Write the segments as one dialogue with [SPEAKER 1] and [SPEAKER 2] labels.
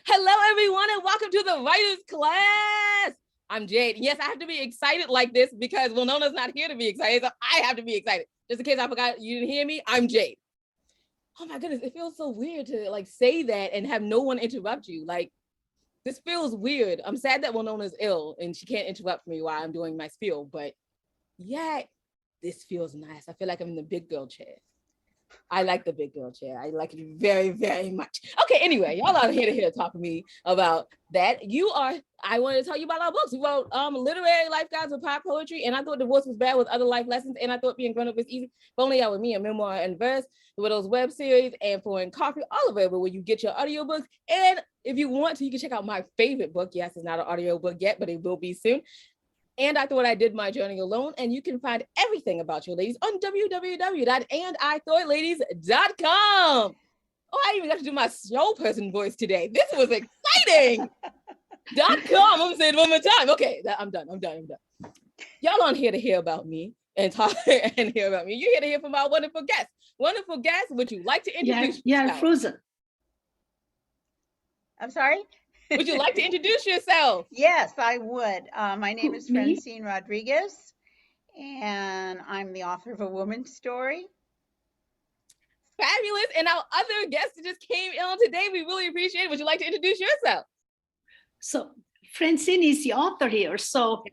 [SPEAKER 1] Hello, everyone, and welcome to the Writers Class. I'm Jade. Yes, I have to be excited like this because Winona's not here to be excited, so I have to be excited. Just in case I forgot you didn't hear me, I'm Jade. Oh my goodness, it feels so weird to say that and have no one interrupt you. This feels weird. I'm sad that Winona's ill and she can't interrupt me while I'm doing my spiel, but yeah, this feels nice. I feel like I'm in the big girl chair. I like the big girl chair. I like it very, very much. Okay, anyway, y'all are here to talk to me about that. I wanted to tell you about our books. We wrote literary life guides with pop poetry, and I thought divorce was bad with other life lessons, and I thought being grown up was easy. If only out with me, a memoir and verse, the Widow's web series, and for in coffee, all of it, where you get your audiobooks. And if you want to, you can check out my favorite book. Yes, it's not an audiobook yet, but it will be soon. And I thought I did my journey alone. And you can find everything about your ladies on www.andithoughtladies.com. Oh, I even got to do my show person voice today. This was exciting. .com. I'm saying it one more time. Okay, I'm done. Y'all aren't here to hear about me and talk and hear about me. You're here to hear from our wonderful guests. Wonderful guests, would you like to introduce
[SPEAKER 2] yourself?
[SPEAKER 1] Yeah,
[SPEAKER 2] frozen.
[SPEAKER 3] I'm sorry?
[SPEAKER 1] Would you like to introduce yourself?
[SPEAKER 3] Yes, I would. My name is Francine Rodriguez, and I'm the author of A Woman's Story.
[SPEAKER 1] Fabulous. And our other guest that just came in today, we really appreciate it. Would you like to introduce yourself?
[SPEAKER 2] So Francine is the author here, so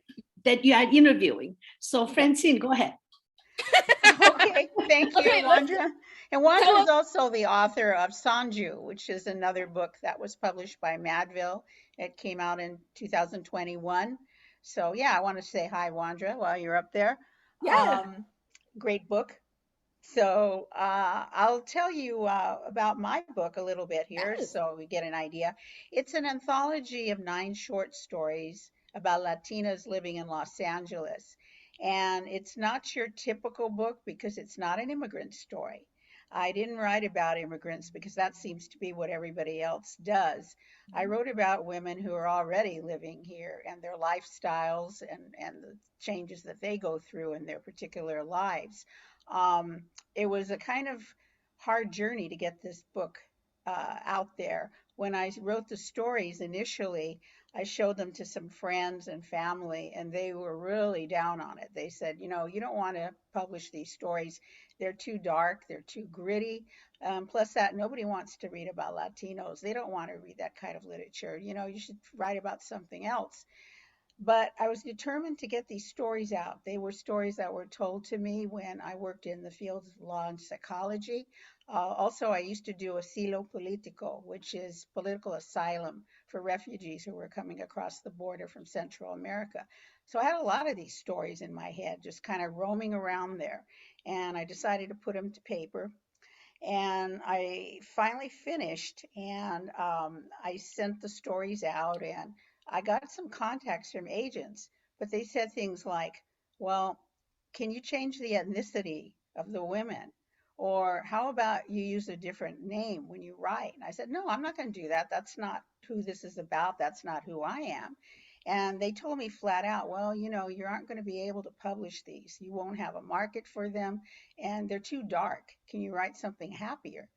[SPEAKER 2] that you are interviewing. So Francine, go ahead.
[SPEAKER 3] Okay, thank you, Wandra. And Wandra is also the author of Sanju, which is another book that was published by Madville. It came out in 2021. So yeah, I want to say hi, Wandra, while you're up there.
[SPEAKER 1] Yeah.
[SPEAKER 3] Great book. So I'll tell you about my book a little bit here so we get an idea. It's an anthology of 9 short stories about Latinas living in Los Angeles. And it's not your typical book because it's not an immigrant story. I didn't write about immigrants because that seems to be what everybody else does. I wrote about women who are already living here and their lifestyles and the changes that they go through in their particular lives. Um, it was a kind of hard journey to get this book out there. When I wrote the stories initially, I showed them to some friends and family, and they were really down on it. They said, you don't want to publish these stories. They're too dark, they're too gritty. Plus, that nobody wants to read about Latinos. They don't want to read that kind of literature. You should write about something else. But I was determined to get these stories out. They were stories that were told to me when I worked in the field of law and psychology. Also, I used to do asilo politico, which is political asylum for refugees who were coming across the border from Central America. So I had a lot of these stories in my head, just kind of roaming around there. And I decided to put them to paper. And I finally finished, and I sent the stories out, and I got some contacts from agents, but they said things like, well, can you change the ethnicity of the women? Or how about you use a different name when you write? And I said, no, I'm not going to do that. That's not who this is about. That's not who I am. And they told me flat out, well, you aren't going to be able to publish these. You won't have a market for them, and they're too dark. Can you write something happier?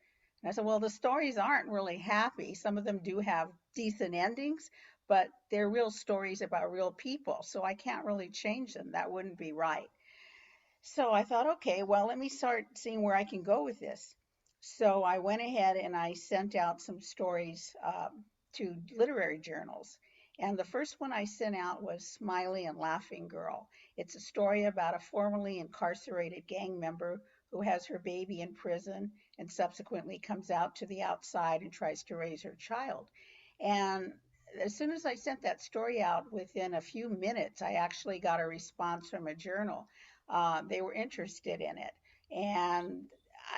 [SPEAKER 3] And I said, well, the stories aren't really happy. Some of them do have decent endings, but they're real stories about real people. So I can't really change them. That wouldn't be right. So I thought, okay, well, let me start seeing where I can go with this. So I went ahead and I sent out some stories to literary journals. And the first one I sent out was Smiley and Laughing Girl. It's a story about a formerly incarcerated gang member who has her baby in prison and subsequently comes out to the outside and tries to raise her child. And as soon as I sent that story out, within a few minutes, I actually got a response from a journal. They were interested in it. And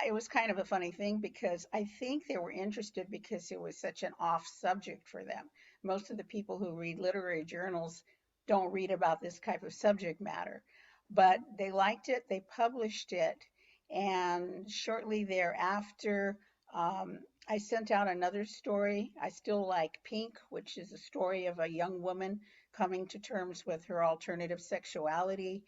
[SPEAKER 3] it was kind of a funny thing because I think they were interested because it was such an off subject for them. Most of the people who read literary journals don't read about this type of subject matter, but they liked it, they published it, and shortly thereafter, I sent out another story. I still like Pink, which is a story of a young woman coming to terms with her alternative sexuality,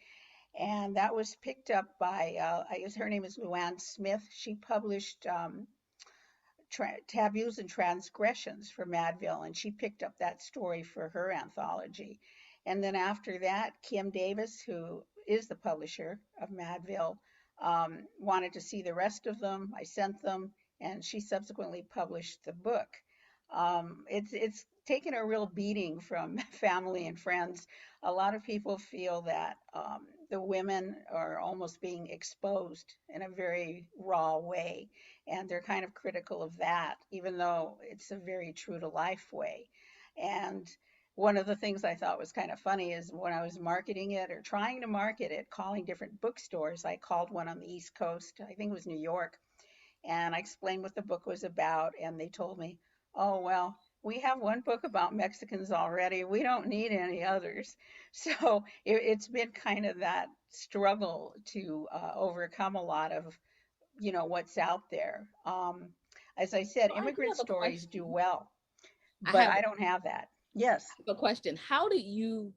[SPEAKER 3] and that was picked up by I guess her name is Luann Smith. She published Taboos and Transgressions for Madville, and she picked up that story for her anthology. And then after that, Kim Davis, who is the publisher of Madville, wanted to see the rest of them. I sent them, and she subsequently published the book. It's taken a real beating from family and friends. A lot of people feel that the women are almost being exposed in a very raw way, and they're kind of critical of that, even though it's a very true to life way. And one of the things I thought was kind of funny is when I was marketing it or trying to market it, calling different bookstores. I called one on the East Coast, I think it was New York, and I explained what the book was about, and they told me, "Oh, well, we have one book about Mexicans already. We don't need any others." So it's been kind of that struggle to overcome a lot of, what's out there. As I said,
[SPEAKER 1] So I do
[SPEAKER 3] immigrant
[SPEAKER 1] have a
[SPEAKER 3] stories do
[SPEAKER 1] question.
[SPEAKER 3] well,
[SPEAKER 1] I
[SPEAKER 3] but
[SPEAKER 1] have
[SPEAKER 3] I don't have that. Yes.
[SPEAKER 1] a question. How did you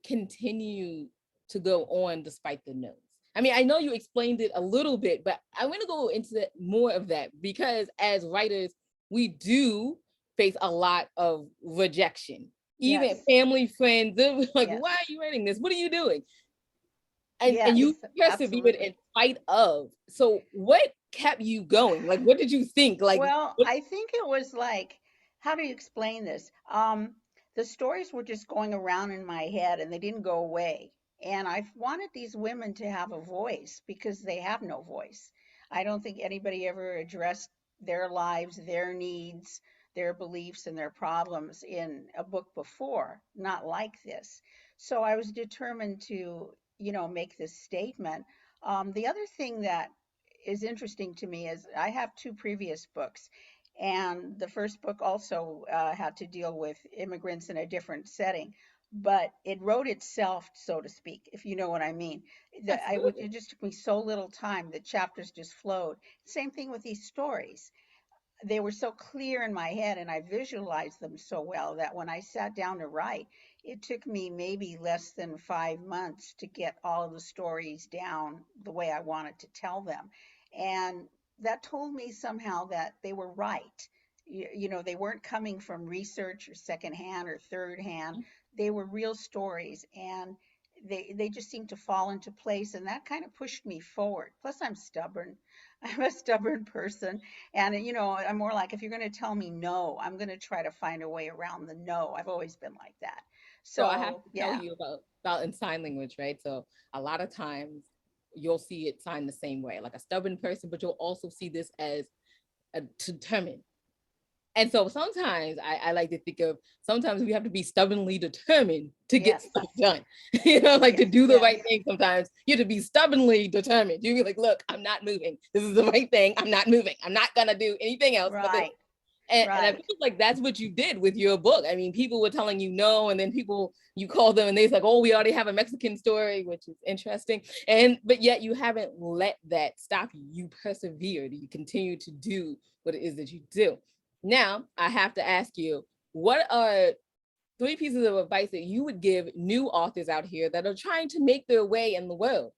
[SPEAKER 1] continue to go on despite the no's? I mean, I know you explained it a little bit, but I want to go into more of that because as writers, we do face a lot of rejection. Even
[SPEAKER 3] Yes.
[SPEAKER 1] family, friends, they're like,
[SPEAKER 3] Yes.
[SPEAKER 1] why are you writing this? What are you doing? And
[SPEAKER 3] Yes.
[SPEAKER 1] you persevered in
[SPEAKER 3] Absolutely.
[SPEAKER 1] spite of. So what kept you going? Like, what did you think? Like,
[SPEAKER 3] Well,
[SPEAKER 1] what,
[SPEAKER 3] I think it was like, how do you explain this? The stories were just going around in my head and they didn't go away. And I wanted these women to have a voice because they have no voice. I don't think anybody ever addressed their lives, their needs, their beliefs, and their problems in a book before, not like this. So I was determined to, make this statement. The other thing that is interesting to me is I have two previous books, and the first book also had to deal with immigrants in a different setting, but it wrote itself, so to speak, if you know what I mean.
[SPEAKER 1] absolutely.
[SPEAKER 3] It just took me so little time. The chapters just flowed. Same thing with these stories. They were so clear in my head and I visualized them so well that when I sat down to write, it took me maybe less than 5 months to get all of the stories down the way I wanted to tell them. And that told me somehow that they were right. They weren't coming from research or secondhand or third hand. They were real stories, and they just seemed to fall into place, and that kind of pushed me forward. Plus, I'm stubborn. I'm a stubborn person, and I'm more like, if you're going to tell me no, I'm going to try to find a way around the no. I've always been like that.
[SPEAKER 1] So I have
[SPEAKER 3] So,
[SPEAKER 1] to tell
[SPEAKER 3] yeah.
[SPEAKER 1] you about in sign language, right? So a lot of times you'll see it signed the same way, like a stubborn person, but you'll also see this as a determined. And so sometimes I like to think of sometimes we have to be stubbornly determined to get
[SPEAKER 3] Yes.
[SPEAKER 1] stuff done. Like to
[SPEAKER 3] Yes.
[SPEAKER 1] do the
[SPEAKER 3] Yes.
[SPEAKER 1] right thing. Sometimes you have to be stubbornly determined. You be like, look, I'm not moving. This is the right thing. I'm not moving. I'm not gonna do anything else but this.
[SPEAKER 3] Right.
[SPEAKER 1] And I
[SPEAKER 3] Right.
[SPEAKER 1] feel like that's what you did with your book. I mean, people were telling you no, and then people you call them and they're like, oh, we already have a Mexican story, which is interesting. But yet you haven't let that stop you. You persevered. You continue to do what it is that you do. Now I have to ask you, what are three pieces of advice that you would give new authors out here that are trying to make their way in the world?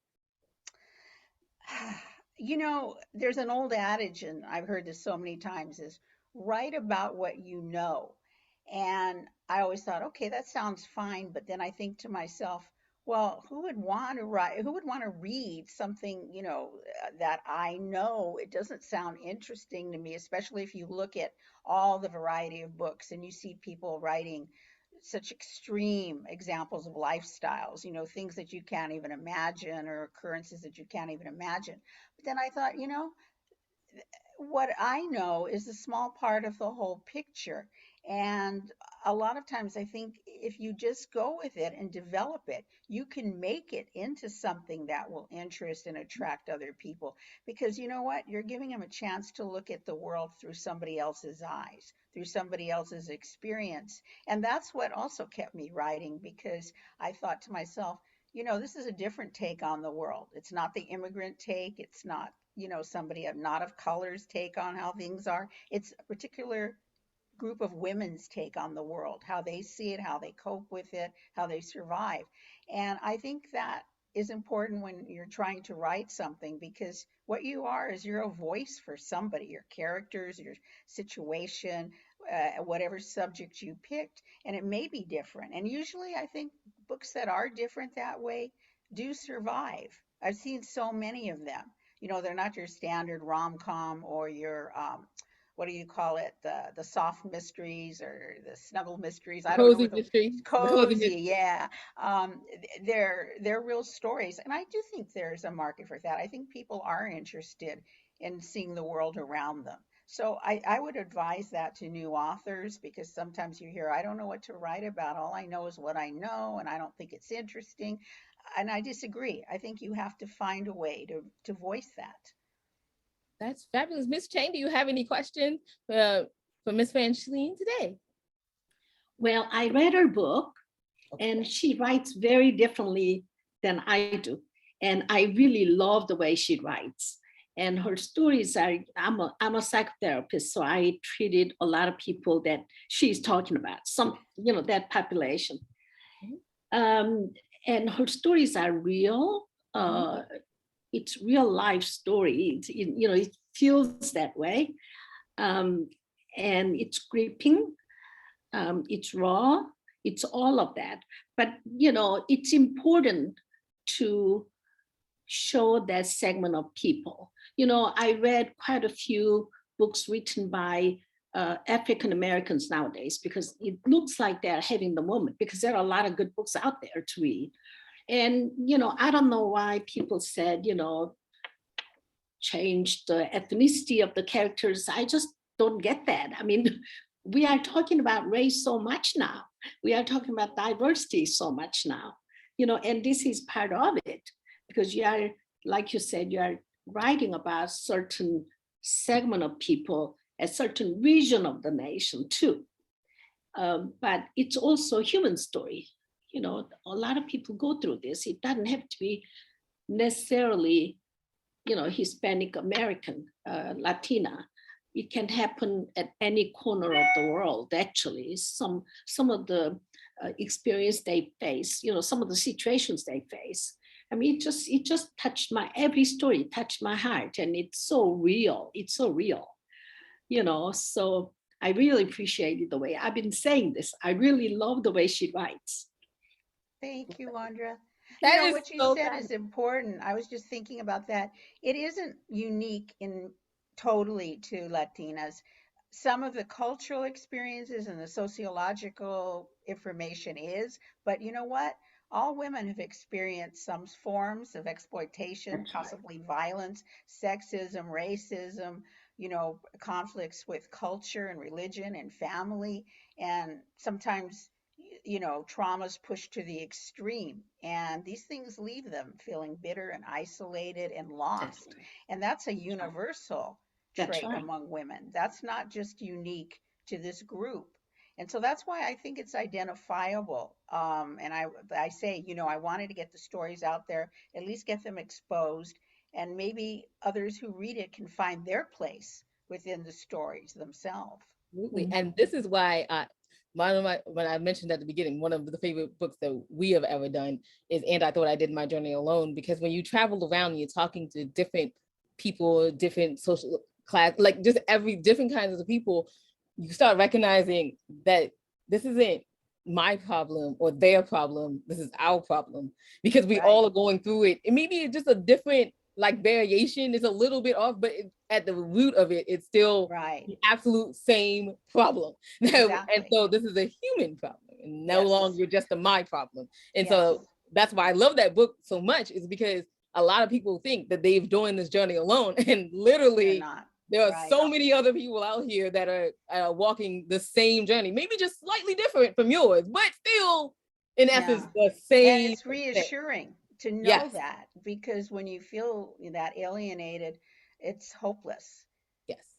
[SPEAKER 3] There's an old adage, and I've heard this so many times, is write about what you know. And I always thought, okay, that sounds fine. But then I think to myself, well, who would want to write, who would want to read something, that I know? It doesn't sound interesting to me, especially if you look at all the variety of books and you see people writing such extreme examples of lifestyles, things that you can't even imagine or occurrences that you can't even imagine. But then I thought, what I know is a small part of the whole picture. And a lot of times I think if you just go with it and develop it, you can make it into something that will interest and attract other people. Because you know what? You're giving them a chance to look at the world through somebody else's eyes, through somebody else's experience. And that's what also kept me writing, because I thought to myself, this is a different take on the world. It's not the immigrant take. It's not, somebody of not of colors take on how things are. It's a particular group of women's take on the world, how they see it, how they cope with it, how they survive. And I think that is important when you're trying to write something, because what you are is you're a voice for somebody, your characters, your situation, whatever subject you picked, and it may be different. And usually, I think books that are different that way do survive. I've seen so many of them. You know, they're not your standard rom-com or your what do you call it? The soft mysteries or the snuggle mysteries. I don't know
[SPEAKER 1] Cozy
[SPEAKER 3] what the
[SPEAKER 1] mystery. The cozy
[SPEAKER 3] cozy,
[SPEAKER 1] mystery.
[SPEAKER 3] yeah. They're real stories, and I do think there's a market for that. I think people are interested in seeing the world around them. So I would advise that to new authors, because sometimes you hear, I don't know what to write about. All I know is what I know, and I don't think it's interesting. And I disagree. I think you have to find a way to voice that.
[SPEAKER 1] That's fabulous. Miss Chang, do you have any questions for Miss Francine today?
[SPEAKER 2] Well, I read her book,
[SPEAKER 1] Okay.
[SPEAKER 2] and she writes very differently than I do. And I really love the way she writes. And her stories are, I'm a psychotherapist, so I treated a lot of people that she's talking about, some, that population. Um, and her stories are real. It's real life story. It feels that way. Um, and it's gripping. It's raw. It's all of that. But, it's important to show that segment of people. I read quite a few books written by African Americans nowadays, because it looks like they're having the moment, because there are a lot of good books out there to read. And, I don't know why people said, change the ethnicity of the characters. I just don't get that. I mean, we are talking about race so much now. We are talking about diversity so much now, and this is part of it, because you are, like you said, you are writing about certain segment of people, a certain region of the nation too. But it's also a human story. A lot of people go through this. It doesn't have to be necessarily, Hispanic American, Latina. It can happen at any corner of the world. Actually, some of the experience they face, some of the situations they face. I mean, it just touched every story touched my heart, and it's so real. It's so real, So I really appreciated the way I've been saying this. I really love the way she writes.
[SPEAKER 3] Thank you, Andra. You
[SPEAKER 1] That
[SPEAKER 3] know,
[SPEAKER 1] is
[SPEAKER 3] what you
[SPEAKER 1] so
[SPEAKER 3] said
[SPEAKER 1] fabulous.
[SPEAKER 3] is important. I was just thinking about that. It isn't unique in totally to Latinas. Some of the cultural experiences and the sociological information is, but you know what? All women have experienced some forms of exploitation,
[SPEAKER 2] That's right.
[SPEAKER 3] possibly violence, sexism, racism, conflicts with culture and religion and family, and sometimes traumas pushed to the extreme. And these things leave them feeling bitter and isolated and
[SPEAKER 2] That's
[SPEAKER 3] lost.
[SPEAKER 2] right.
[SPEAKER 3] And that's a
[SPEAKER 2] That's right.
[SPEAKER 3] universal
[SPEAKER 2] That's
[SPEAKER 3] trait
[SPEAKER 2] right.
[SPEAKER 3] among women. That's not just unique to this group. And so that's why I think it's identifiable. And I say, I wanted to get the stories out there, at least get them exposed, and maybe others who read it can find their place within the stories themselves.
[SPEAKER 1] Absolutely.
[SPEAKER 2] Mhm.
[SPEAKER 1] And this is why one of my when I mentioned at the beginning, one of the favorite books that we have ever done is And I Thought I Did My Journey Alone, because when you travel around and you're talking to different people, different social class, like just every different kinds of people, you start recognizing that this isn't my problem or their problem. This is our problem, because we all
[SPEAKER 3] Right.
[SPEAKER 1] are going through it. And maybe it's just a different like variation. It's a little bit off, but at the root of it, it's still
[SPEAKER 3] Right.
[SPEAKER 1] the absolute same problem. And
[SPEAKER 3] Exactly.
[SPEAKER 1] so this is a human problem and no
[SPEAKER 3] Yes.
[SPEAKER 1] longer just a my problem. And so
[SPEAKER 3] Yes.
[SPEAKER 1] that's why I love that book so much, is because a lot of people think that they've joined this journey alone. And
[SPEAKER 3] They're
[SPEAKER 1] literally,
[SPEAKER 3] not.
[SPEAKER 1] there are
[SPEAKER 3] Right.
[SPEAKER 1] so many other people out here that are walking the same journey, maybe just slightly different from yours, but still, in essence,
[SPEAKER 3] Yeah.
[SPEAKER 1] the
[SPEAKER 3] And
[SPEAKER 1] same
[SPEAKER 3] it's
[SPEAKER 1] thing.
[SPEAKER 3] reassuring to know
[SPEAKER 1] Yes,
[SPEAKER 3] that, because when you feel that alienated, it's hopeless.
[SPEAKER 1] yes,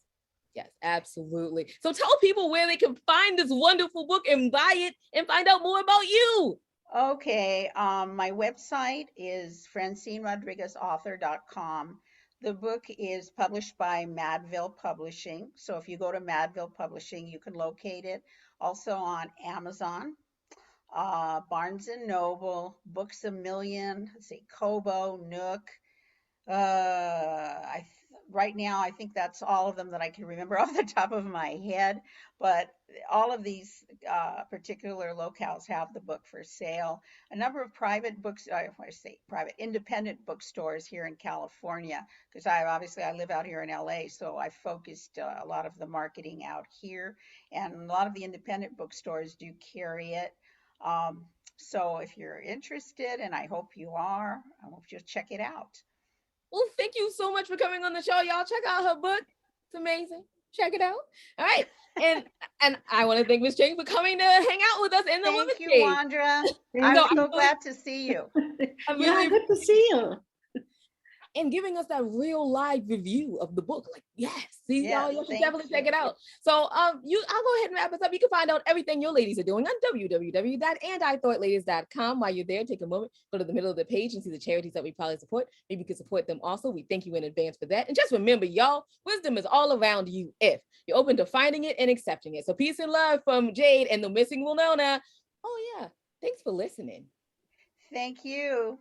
[SPEAKER 1] yes, absolutely. So tell people where they can find this wonderful book and buy it and find out more about you.
[SPEAKER 3] Okay, my website is francinerodriguezauthor.com. The book is published by Madville Publishing. So if you go to Madville Publishing, you can locate it. Also on Amazon. Barnes and Noble, Books a Million, let's see, Kobo, Nook. Right now, I think that's all of them that I can remember off the top of my head. But all of these particular locales have the book for sale. A number of private books, I say private, independent bookstores here in California, because I live out here in LA, so I focused a lot of the marketing out here, and a lot of the independent bookstores do carry it. Um, so if you're interested, and I hope you are, I hope you'll check it out.
[SPEAKER 1] Well, thank you so much for coming on the show, y'all. Check out her book. It's amazing. Check it out. All right. And I want to thank Miss Jane for coming to hang out with us in the Women's
[SPEAKER 3] Thank you,
[SPEAKER 1] Cave.
[SPEAKER 3] Wandra.
[SPEAKER 2] Thank
[SPEAKER 3] I'm
[SPEAKER 1] So
[SPEAKER 3] so glad to see you.
[SPEAKER 1] I'm
[SPEAKER 2] Yeah,
[SPEAKER 1] really
[SPEAKER 2] good to see you.
[SPEAKER 1] and giving us that real live review of the book. Like, yes, see,
[SPEAKER 3] Yes,
[SPEAKER 1] y'all should
[SPEAKER 3] thank
[SPEAKER 1] definitely check
[SPEAKER 3] you.
[SPEAKER 1] it out. So I'll go ahead and wrap us up. You can find out everything your ladies are doing on www.andithoughladies.com. While you're there, take a moment, go to the middle of the page and see the charities that we probably support. Maybe you can support them also. We thank you in advance for that. And just remember, y'all, wisdom is all around you if you're open to finding it and accepting it. So peace and love from Jade and the missing Winona. Oh yeah, thanks for listening.
[SPEAKER 3] Thank you.